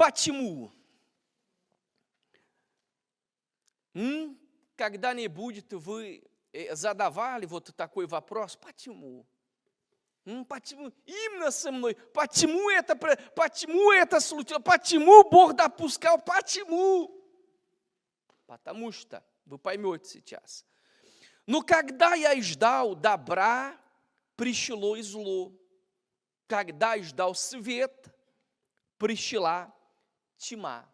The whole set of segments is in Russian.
Почему? Когда-нибудь вы задавали вот такой вопрос, почему? Почему именно со мной? Почему это случилось? Почему Бог допускал? Почему? Потому что, вы поймете сейчас, но когда я ждал добра, пришло и зло. Когда ждал свет, пришла тьма.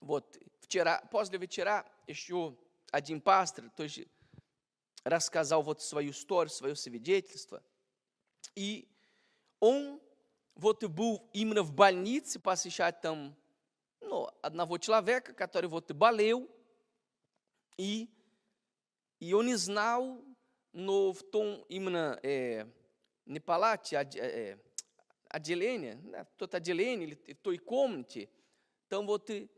Вот вчера, после вечера, еще один пастор тоже рассказал вот свою историю, свое свидетельство. И он вот был именно в больнице, посещать там одного человека, который вот болел. И он не знал, но в том именно не палате, отделение, в том отделении, или в той комнате, там вот в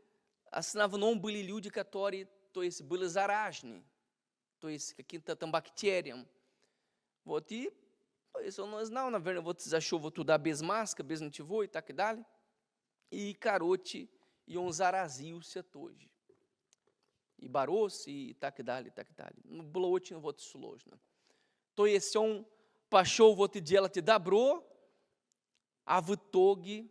основном были люди, которые, то есть, были заражены, то есть, каким-то там бактериям. Вот, и то есть, он не знал, наверное, вот зашел вот туда без маска, без ничего и так далее. И, короче, и он заразился тоже. И боролся, и так далее, и так далее. Было очень вот сложно. То есть, он пошел вот и делать добро, а в итоге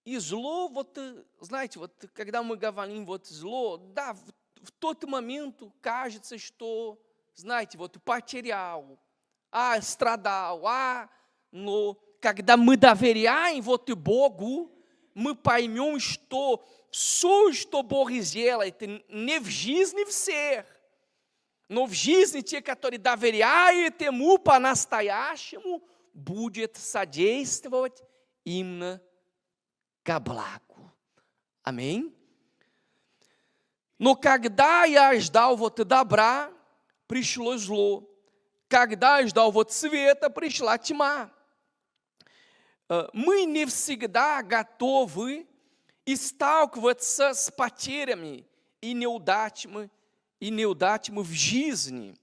и зло, вот, знаете, вот когда мы говорим вот зло, да, в тот момент кажется, что, знаете, вот потерял, страдал, но когда мы доверяем вот Богу, мы поймем, что все, что Бог делает, не в жизни всех, но в жизни тех, которые доверяют Ему по-настоящему, будет содействовать именно ко благу. Аминь. Но когда я ждал вот добра, пришло зло. Когда я ждал вот света, пришла тьма. Мы не всегда готовы и сталкиваться с потерями и неудачами в жизни.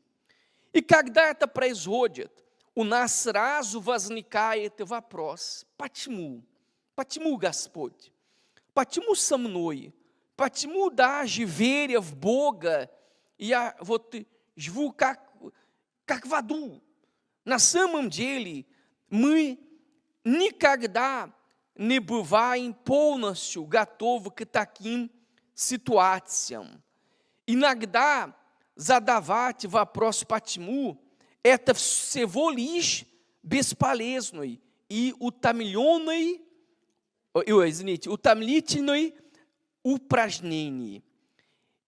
И когда это происходит, у нас сразу возникает вопрос: почему? Почему, Господь? Почему со мной? Почему даже веря в Бога, я вот живу как в аду? На самом деле, мы никогда не бываем полностью готовы к таким ситуациям. Иногда задавать вопрос «почему» – это всего лишь бесполезный и утомительное упражнение.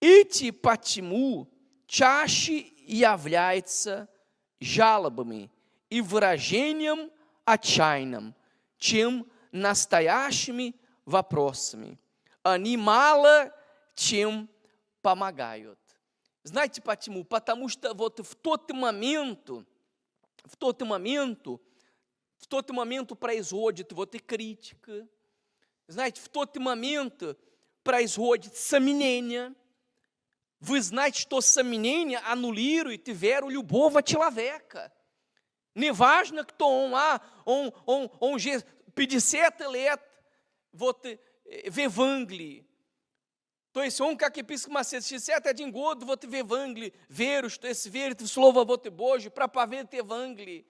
Эти «почему» чаще являются жалобами и выражением отчаянным, чем настоящими вопросами. Они мало чем помогают. Знаете почему? Потому что вот в тот момент происходит вот и критика. Знаете, в тот момент происходит сомнение. Вы знаете, что сомнение аннулирует веру любого человека. Неважно, кто он же 50 лет вот в Евангелии. То есть он, как епископомаслец, 61 год вот в Евангелии, верю, что есть верит в Слово вот Божье, проповедует Евангелие.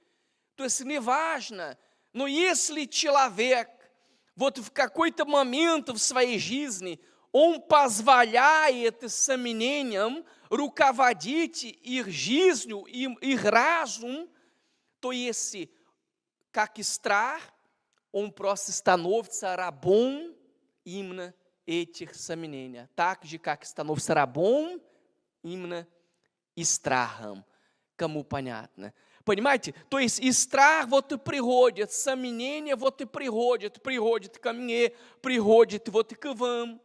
То есть неважно, но если человек вот в какой-то момент в своей жизни, он позволяет сомнениям руководить их жизнью, их разум, то есть, как и страх, он просто становится рабом именно этих сомнений. Так же, как становится рабом именно и страхом. Кому понятно? Понимаете? То есть и страх вот и приходит, сомнения вот и приходит ко мне, приходит вот и к вам.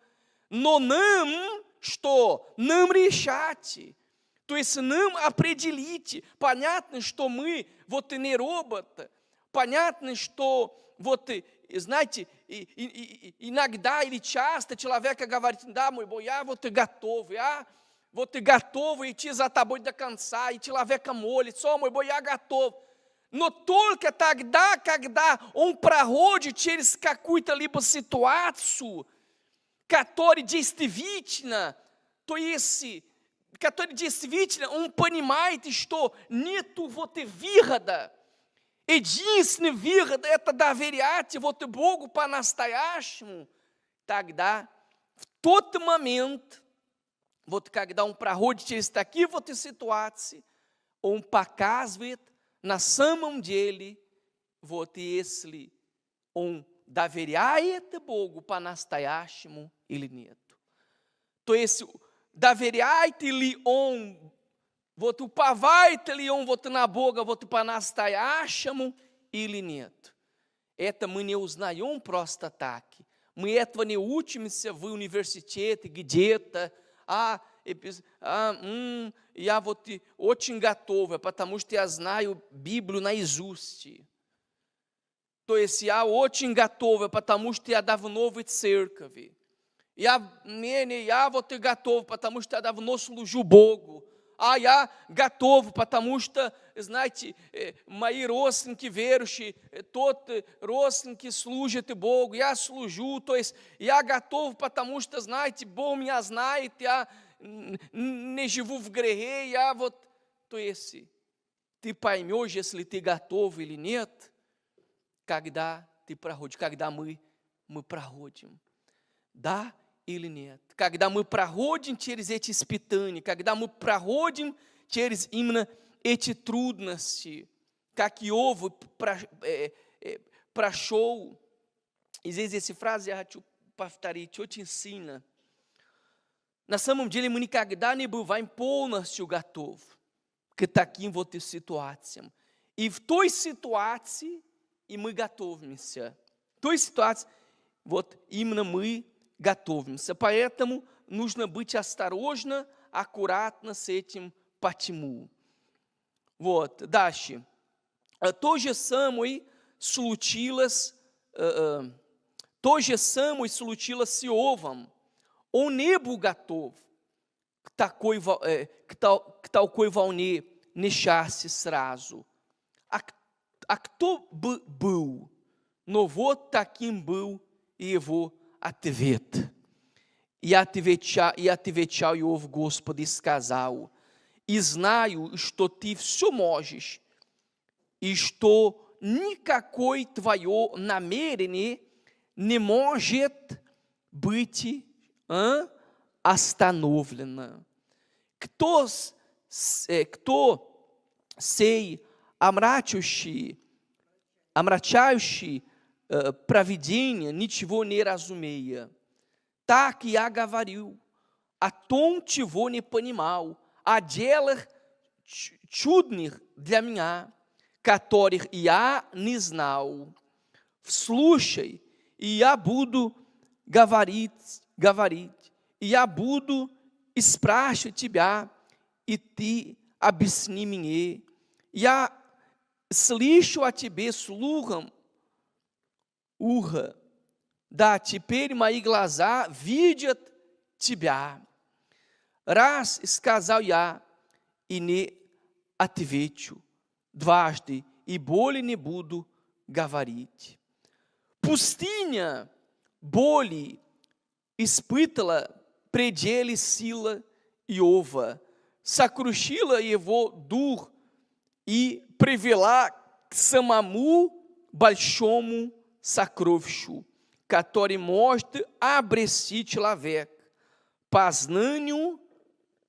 Но нам что? Нам решать. То есть нам определить. Понятно, что мы вот и не робот. Понятно, что вот, знаете, иногда или часто человек говорит: да, мой Бог, я вот и готов, идти за тобой до конца, и человек молится: о, мой Бог, я готов. но только тогда, когда он проходит через какую-то либо ситуацию, которая действительно, то есть, который действительно он понимает, что нету вот выхода. Единственный выход – это доверять вот Богу по-настоящему. Тогда, в тот момент, вот когда он проходит через такие вот ситуации, он показывает на самом деле, вот если он доверяет Богу по-настоящему или нет. То есть, доверяет ли он, вот уповает ли он вот на Бога вот по-настоящему или нет. Это мы не узнаем просто так. Мы этого не учимся в университете где-то. Я вот очень готова, потому что я знаю Библию наизусть. То есть я очень готова, потому что я давно в церкви. Я вот и готов, потому что я давно служу Богу. Я готов, потому что, знаете, мои родственники верующие, тот родственники служат Богу, я служу, то есть я готов, потому что, знаете, Бог меня знает, я не живу в грехе, я вот, то есть ты поймешь, если ты готов или нет, когда ты проходишь, когда мы проходим, да или нет. Когда мы проходим через эти испытания, когда мы проходим через именно эти трудности, как Иов прошел. И здесь essa frase я хочу повторить, очень сильно. На самом деле мы никогда не бываем полностью готовы к таким вот ситуациям. И в той ситуации и мы готовимся. В той ситуации вот именно мы готовимся. Поэтому нужно быть осторожно, аккуратно с этим почему. Вот, дальше. То же самое случилось с Иовом. Он не был готов к такой волне несчастья сразу. А кто был? Но вот таким был его ответ. И отвечал Иов Господу и сказал: и знаю, что ты все можешь, и что никакое твое намерение не может быть остановлено. Кто сей омрачающий провидение ничего не разумея. Так я говорю, о том, чего не понимал, о делах чудных для меня, которых я не знал. Слушай, и я буду говорить, и я буду спрашивать тебя, и ты объясни мне. Я слышу о тебе слухом, да, теперь мои глаза видят тебя. Раз сказал я, и не отвечу дважды, и более не буду говорить. Пустыня боли испытала пределы силы Иова, сокрушила его дух и привела к самому большому сокровищу, который может обрести человек познанию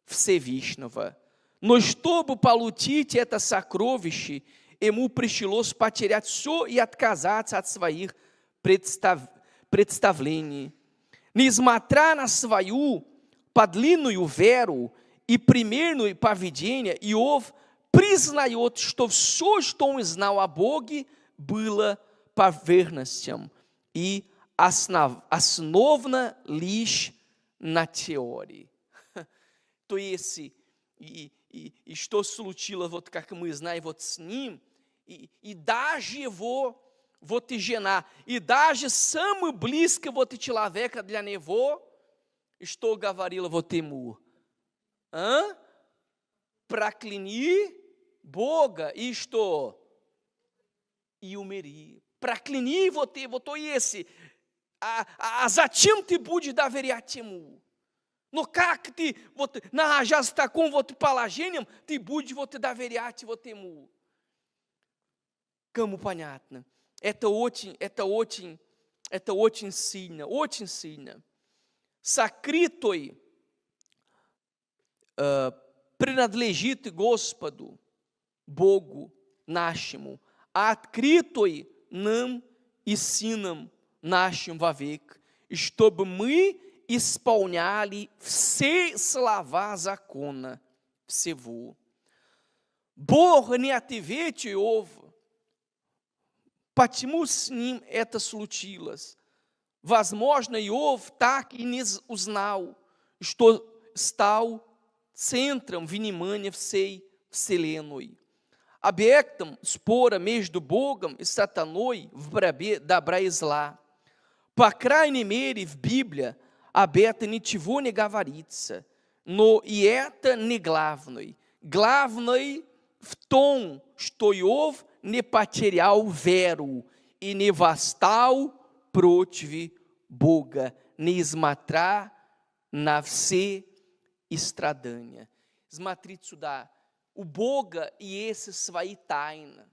Всевышнего. Но чтобы получить это сокровище, ему пришлось потерять все и отказаться от своих представлений. Несмотря на свою подлинную веру и примерное поведение, Иов признает, что все, что он знал о Боге, было поверхностным и основано лишь на теории. То есть, и что случилось, вот как мы знаем, вот с ним, и даже его, вот и жена, и даже самый близкий вот человека для него, что говорила вот ему? Прокляни Бога, и что? e umeri. Praklini vote esse. A zatim te bude da veriatimu. No kak ti vote na rajas ta com vote palagenium ti bude vote da veriati vote mu. Kamu panhatna. Это очень сильно, очень сильно. Сокрытой принадлежит Господу, Богу нашему, а открытой нам и синам нашим вовек, чтобы мы исполняли все слова закона всего. Бог не ответит Иова, почему с ним это случилось. Возможно, Иов так и не узнал, что стал центром внимания всей вселенной. Объектом спора между Богом и сатаной в борьбе добра и зла. По крайней мере, в Библии об этом ничего не говорится, но и это не главное. Главное в том, что Иов не потерял веру и не восстал против Бога, несмотря на все страдания. Смотрите сюда. У Бога есть свои тайны.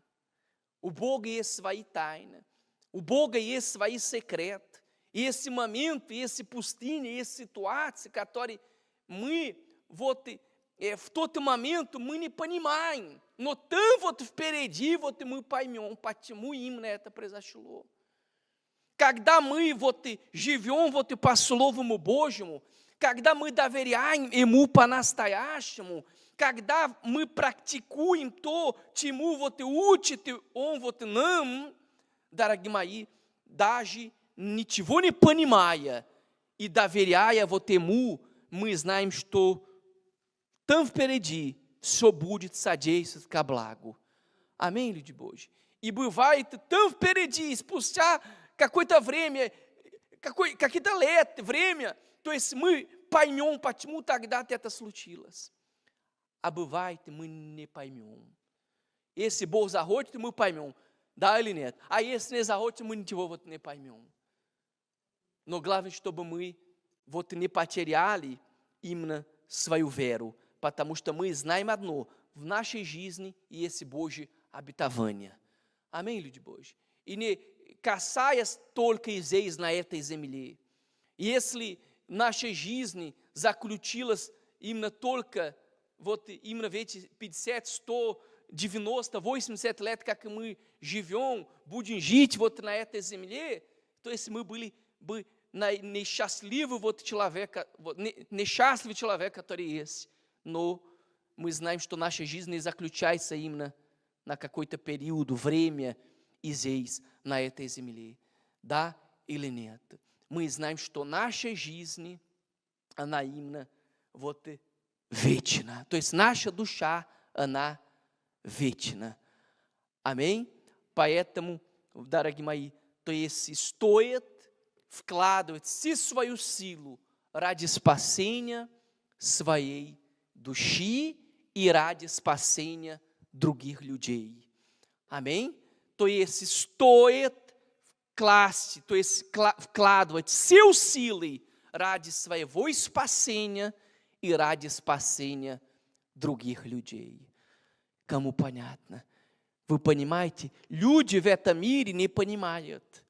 У Бога есть свои тайны. У Бога есть свои секреты. И esse momento, esse пустыня, essa situação, которые мы в тот момент мы не понимаем. Но там впереди мы поймем, почему именно это произошло. Когда мы живем по Слову Божьему, когда мы доверяем Ему по-настоящему, когда мы практикуем то, чему учит Он нам, дорогие мои, даже ничего не понимая и доверяя Ему, мы знаем, что там впереди все будет содействовать ко благу. Аминь, люди Божьи. И бывает там впереди, спустя какое-то время, какие-то лет, время, то есть мы поймем, почему тогда-то это случилось. А бывает, мы не поймем. Если Бог захочет, мы поймем, да или нет. А если не захочет, мы ничего не поймем. Но главное, чтобы мы не потеряли именно свою веру, потому что мы знаем одно, в нашей жизни есть Божье обетование. Аминь, люди Божьи. И не касаясь только здесь, на этой земле. Если в нашей жизни заключилось именно только именно в эти 50, 100, 90, 80 лет, как мы живем, будем жить на этой земле, то есть мы были бы несчастливый человек, который есть. Но мы знаем, что наша жизнь не заключается именно на какой-то период, время и здесь, на этой земле. Да или нет? Мы знаем, что наша жизнь, она именно вечна. То есть наша душа, она вечна. Аминь? Поэтому, дорогие мои, то есть стоит вкладывать всю свою силу ради спасения своей души и ради спасения других людей. Аминь? То есть стоит то есть вкладывать все силы ради своего спасения и ради спасения других людей. Кому понятно? Вы понимаете? Люди в этом мире не понимают.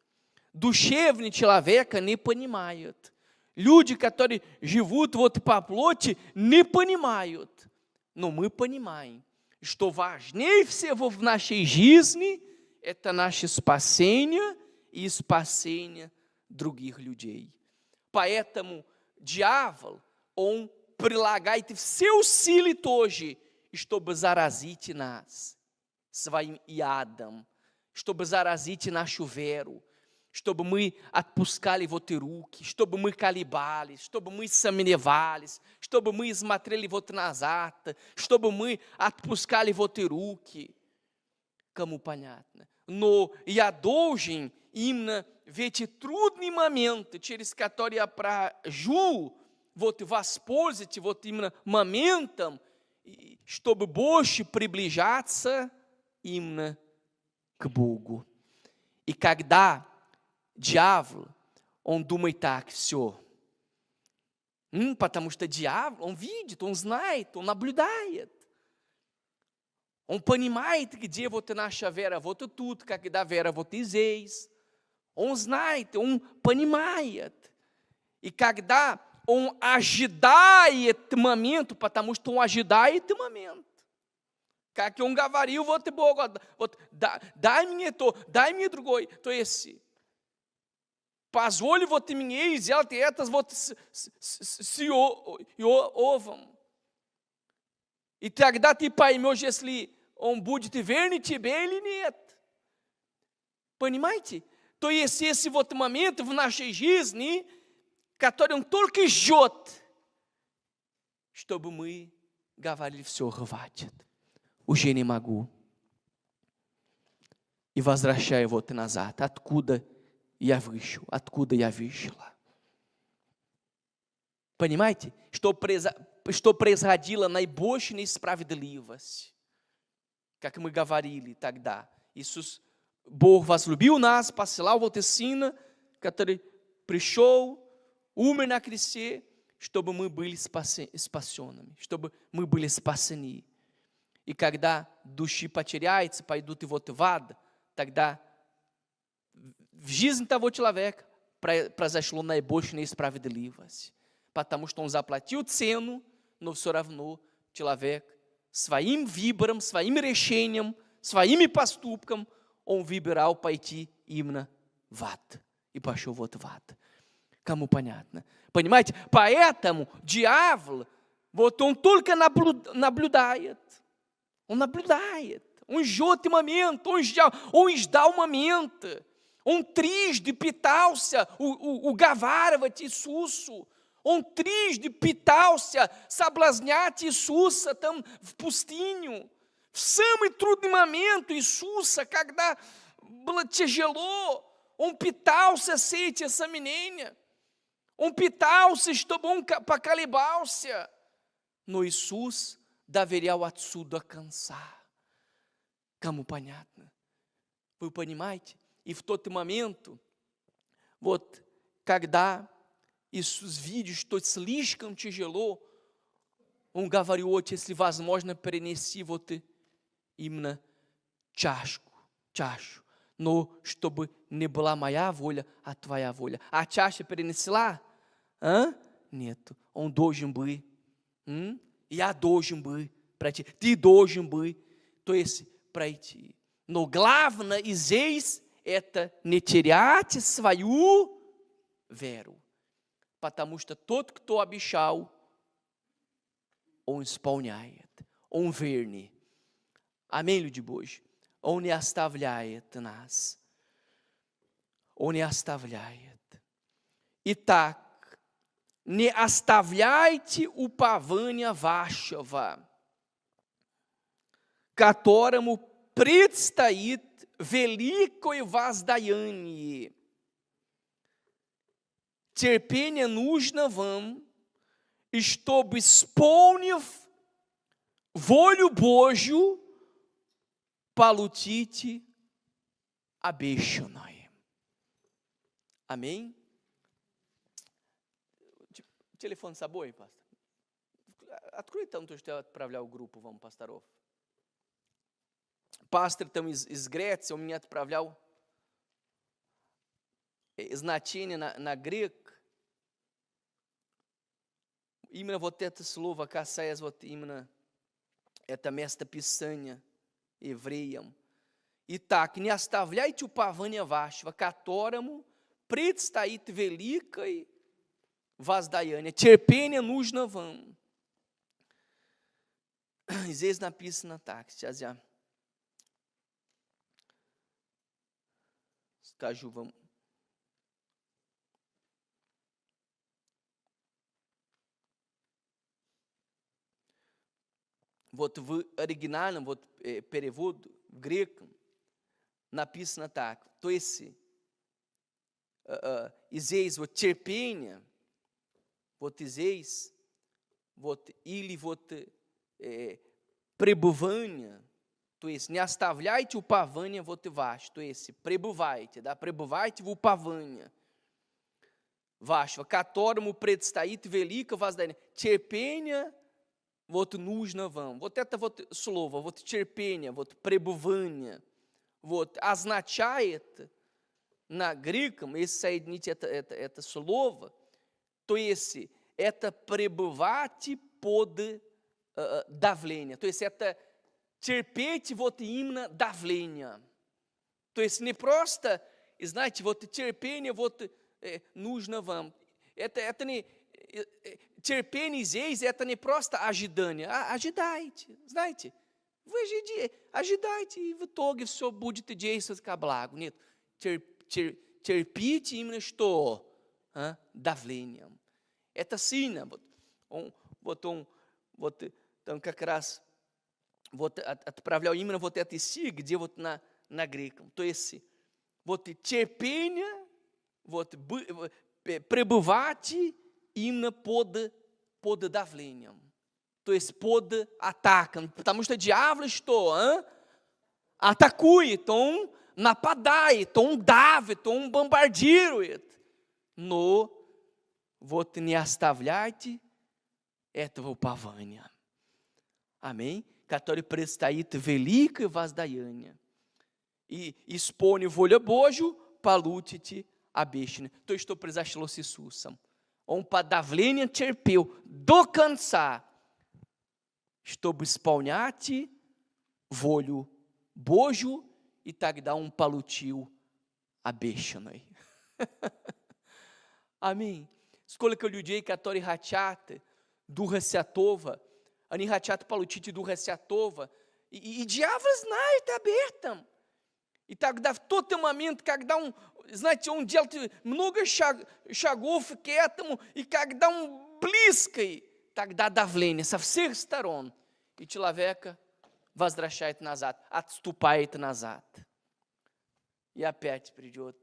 Душевный человек не понимает. Люди, которые живут по плоти, не понимают. Но мы понимаем, что важнее всего в нашей жизни это наше спасение и спасение других людей. Поэтому дьявол, он прилагает все усилия тоже, чтобы заразить нас своим ядом, чтобы заразить нашу веру, чтобы мы отпускали руки, чтобы мы колебались, чтобы мы сомневались, чтобы мы смотрели назад, чтобы мы отпускали руки. Кому понятно? Но я должен именно в эти трудные моменты, через которые я прохожу, воспользоваться именно моментом, чтобы больше приближаться именно к Богу. И когда дьявол, он думает так: все. Потому что дьявол, он видит, он знает, он наблюдает. Он понимает, где вот наша вера, вот и тут, когда вера вот и здесь. Он знает, он понимает. И когда он ожидает момент, потому что он ожидает момент. Как он говорил, вот и Бог, вот дай мне то, дай мне другой. То есть, позволь вот мне сделать это вот с Иовом. И тогда ты поймешь, если он будет верен тебе или нет. Понимаете? То есть, esse вот момент в нашей жизни, который он только ждет, чтобы мы говорили: все, хватит, уже не могу. И возвращаю вот назад, откуда я вышел, откуда я вышла. Понимаете? Что происходило наибольшая несправедливость. Как мы говорили тогда, Иисус, Бог возлюбил нас, посылал вот Сына, который пришел, умер на кресте, чтобы мы были спасенными, чтобы мы были спасены. И когда души потеряются, пойдут и вот в ад, тогда в жизни того человека произошло наибольшая несправедливость. Потому что он заплатил цену, но все равно человек своим выбором, своим решением, своими поступком, он выбирал пойти именно в ад. И пошел вот в ад. Кому понятно? Понимаете? Поэтому дьявол, вот он только наблюдает. Он наблюдает. Он ждет момент, он ждал момент. Он трижды пытался уговаривать Иисуса. Он трижды пытался соблазнять Иисуса там в пустыню. В самый трудный момент Иисуса, когда было тяжело, он пытался сеять сомнения. Он пытался, чтобы он поколебался. Но Иисус доверял Отцу до конца. Кому понятно? Вы понимаете? И в тот момент, вот когда Иисус видит, что слишком тяжело, он говорил: Отец, если возможно, перенеси вот именно чашу. Но чтобы не была моя воля, а твоя воля. А чаша перенесла? Нет. Он должен быть. Я должен быть пройти. Ты должен быть. То есть пройти. Но главное здесь это не терять свою веру. Потому что тот, кто обещал, он исполняет. Он верный. Amém, люди Божьи? Он не оставляет нас. Он не оставляет. Итак, не оставляйте упования вашего, которому предстоит великое воздаяние. Терпение нужно вам, и чтобы, исполнив волю Божью, получите обещанное. Amém? Телефон с собой, пастор. Открой там то, что я отправлял в группу вам, пасторов. Пастор там из Греции, он мне отправлял значение на грек. Именно вот это слово, касаясь вот именно это местописание евреям. Итак, не оставляйте упования вашего, которому предстоит великое воздаяние. Терпение нужно вам. Здесь написано так, сейчас я скажу вам. Вот в оригинальном вот, переводе, в греком, написано так. То есть, здесь вот терпение, вот здесь, вот, или вот пребывание, то то есть не оставляйте упования вот и ваш, то есть пребывайте, да, пребывайте в уповании вашего, которому предстоит великое воздание. Терпение вот нужно вам. Вот это вот слово, вот терпение, вот пребывание, вот означает на греком, если соединить это слово, то есть это пребывать под давление, то есть это терпеть вот именно давление. То есть не просто, знаете, вот терпение вот нужно вам. Это не терпение здесь, это не просто ожидание, а ожидайте, знаете. Вы ожидайте, и в итоге все будет действовать ко благу. Нет, терпите именно что? Давлением. Это сильно. Вот там как раз вот отправлял именно вот этот стих, где вот на греком. То есть вот терпение, вот пребывать именно под давлением. То есть под атаком. Потому что дьявол что? Атакует, он нападает, он давит, он бомбардирует. Но вот не оставляйте этого упования. Амém? Который предстоит великое воздаяние. И исполнив волю Божью, получите обещание. То есть, что произошло с Иисусом. Он под давлением терпел до конца, чтобы исполнять волю Божью, и тогда он получил обещанное. Амém. Сколько людей, которые хотят Духа Святого, они хотят получить Духа Святого, и дьявол знает об этом. И тогда в тот момент, когда он, знаете, он делает много шагов к этому, и когда он близко, тогда давление со всех сторон, и человека возвращает назад, отступает назад. И опять придет.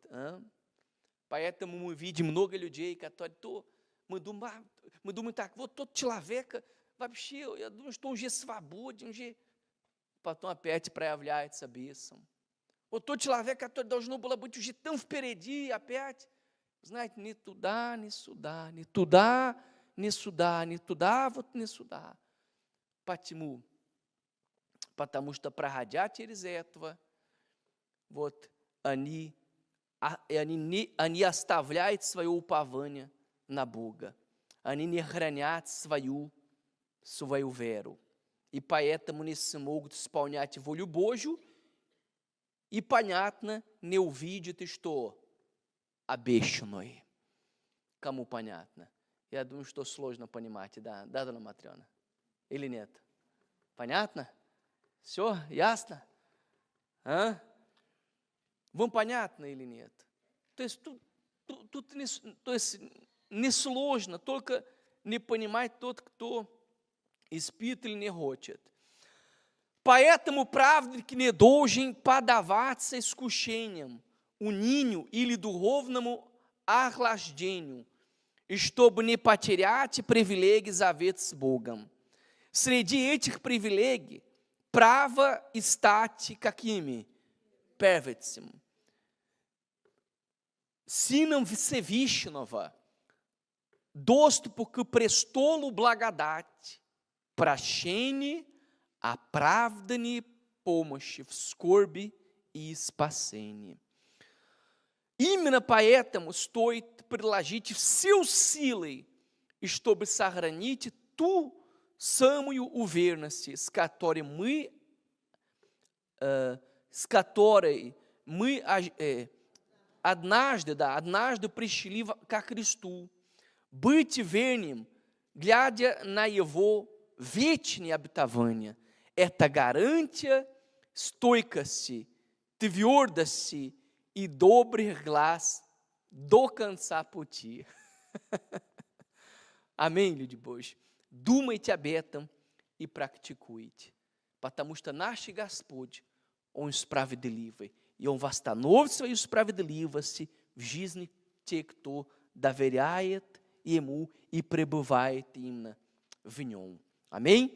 Поэтому мы видим много людей, которые, мы думаем так, вот тот человек, вообще, я думаю, что он же свободен, потом опять проявляется бесом. Вот тот человек, который должно было быть уже тão впереди, опять, знаете, не туда, не сюда, не туда, не сюда, не туда, вот не сюда. Почему? Потому что, проходя через этого, вот они оставляют свое упование на Бога. Они не хранят свою веру. И поэтому не смогут исполнять волю Божью, и, понятно, не увидят, что обещанное. Кому понятно? Я думаю, что сложно понимать, да, дона Матрена? Или нет? Понятно? Все, ясно? Вам понятно или нет? То есть тут не сложно, только не понимает тот, кто испит или не хочет. Поэтому праведник не должен поддаваться искушениям, унынию или духовному охлаждению, и чтобы не потерять привилегии завета с Богом. Среди этих привилегий право стать какими? Первенцем. Сыном Всевышнего, доступу к престолу благодати, прощение, оправдание, помощи в скорби и спасении. Именно поэтому стоит приложить все силы, чтобы сохранить ту самую уверенность, с которой мы однажды пришли ко Христу, быть верным, глядя на Его вечное обетование. Это гарантия стойкости, твердости и добрых глаз до конца пути. Амém, люди Божьи. Думайте об этом и практикуйте, потому что наш Господь, Он справедливый, и Он восстановит свою справедливость в жизни тех, кто доверяет Ему и пребывает именно в Нем. Амém?